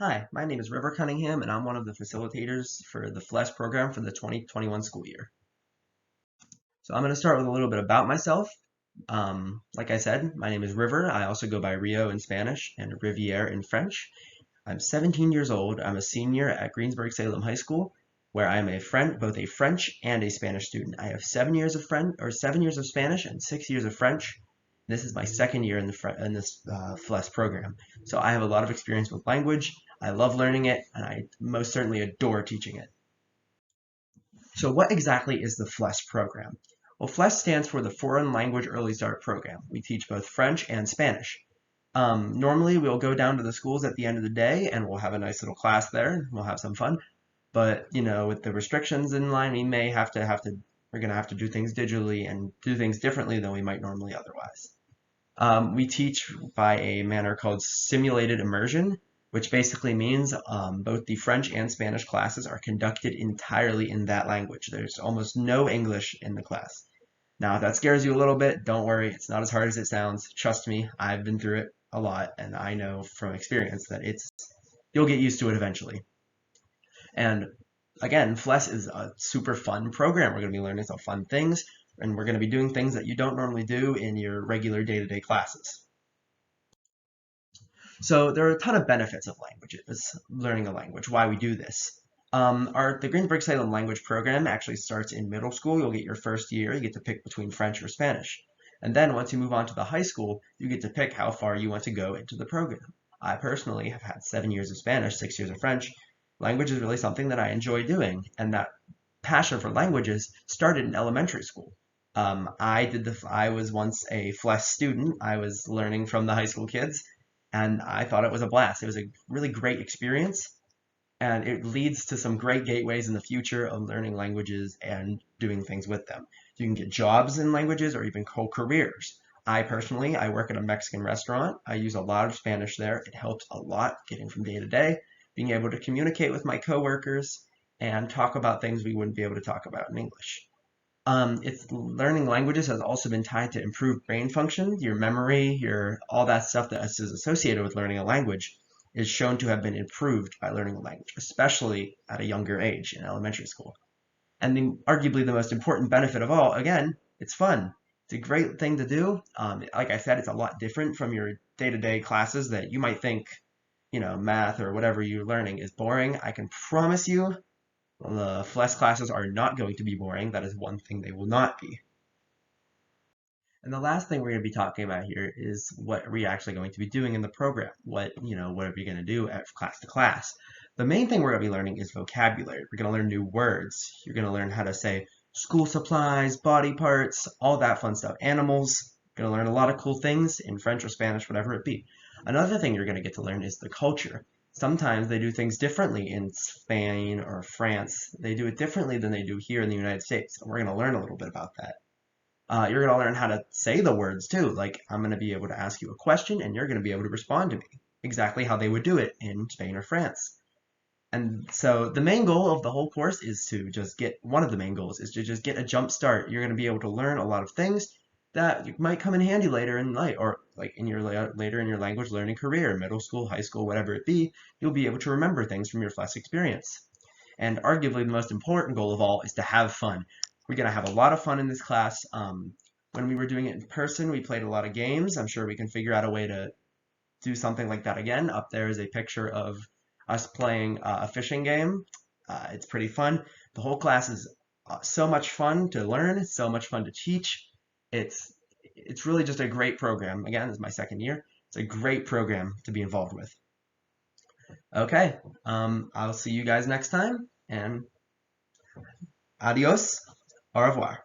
Hi, my name is River Cunningham, and I'm one of the facilitators for the FLES program for the 2021 school year. So I'm going to start with a little bit about myself. Like I said, my name is River. I also go by Rio in Spanish and Riviere in French. I'm 17 years old. I'm a senior at Greensburg Salem High School, where I am both a French and a Spanish student. I have 7 years of Spanish and 6 years of French. This is my second year in this FLES program. So I have a lot of experience with language. I love learning it, and I most certainly adore teaching it. So what exactly is the FLES program? Well, FLES stands for the Foreign Language Early Start Program. We teach both French and Spanish. Normally, we'll go down to the schools at the end of the day, and we'll have a nice little class there. We'll have some fun. But, with the restrictions in line, we may we're going to have to do things digitally and do things differently than we might normally otherwise. We teach by a manner called simulated immersion, which basically means both the French and Spanish classes are conducted entirely in that language. There's almost no English in the class. Now, if that scares you a little bit, don't worry. It's not as hard as it sounds. Trust me, I've been through it a lot, and I know from experience that you'll get used to it eventually. And again, FLES is a super fun program. We're going to be learning some fun things, and we're going to be doing things that you don't normally do in your regular day-to-day classes. So there are a ton of benefits of learning a language, why we do this. The Greensburg Salem language program actually starts in middle school. You'll get your first year, you get to pick between French or Spanish. And then once you move on to the high school, you get to pick how far you want to go into the program. I personally have had 7 years of Spanish, 6 years of French. Language is really something that I enjoy doing, and that passion for languages started in elementary school. I was once a FLES student. I was learning from the high school kids, and I thought it was a blast. It was a really great experience, and it leads to some great gateways in the future of learning languages and doing things with them. You can get jobs in languages or even whole careers. I work at a Mexican restaurant. I use a lot of Spanish there. It helps a lot getting from day to day, being able to communicate with my coworkers and talk about things we wouldn't be able to talk about in English. Learning languages has also been tied to improved brain function, your memory, all that stuff that is associated with learning a language is shown to have been improved by learning a language, especially at a younger age in elementary school. And arguably the most important benefit of all, again, it's fun. It's a great thing to do. Like I said, it's a lot different from your day-to-day classes that you might think, math or whatever you're learning is boring. I can promise you the FLES classes are not going to be boring. That is one thing they will not be. And the last thing we're going to be talking about here is what are we actually going to be doing in the program? What are we going to do at class to class? The main thing we're going to be learning is vocabulary. We're going to learn new words. You're going to learn how to say school supplies, body parts, all that fun stuff. Animals. You're going to learn a lot of cool things in French or Spanish, whatever it be. Another thing you're going to get to learn is the culture. Sometimes they do things differently in Spain or France. They do it differently than they do here in the United States. And we're going to learn a little bit about that. You're going to learn how to say the words too. Like I'm going to be able to ask you a question and you're going to be able to respond to me exactly how they would do it in Spain or France. And so the main goal of the whole course is to just get, one of the main goals is to just get a jump start. You're going to be able to learn a lot of things that might come in handy later in life, or like later in your language learning career, middle school, high school, whatever it be. You'll be able to remember things from your FLES experience. And arguably the most important goal of all is to have fun. We're going to have a lot of fun in this class. When we were doing it in person, we played a lot of games. I'm sure we can figure out a way to do something like that again. Up there is a picture of us playing a fishing game. It's pretty fun. The whole class is so much fun to learn, so much fun to teach. It's really just a great program. Again, this is my second year. It's a great program to be involved with. Okay, I'll see you guys next time, and adios, au revoir.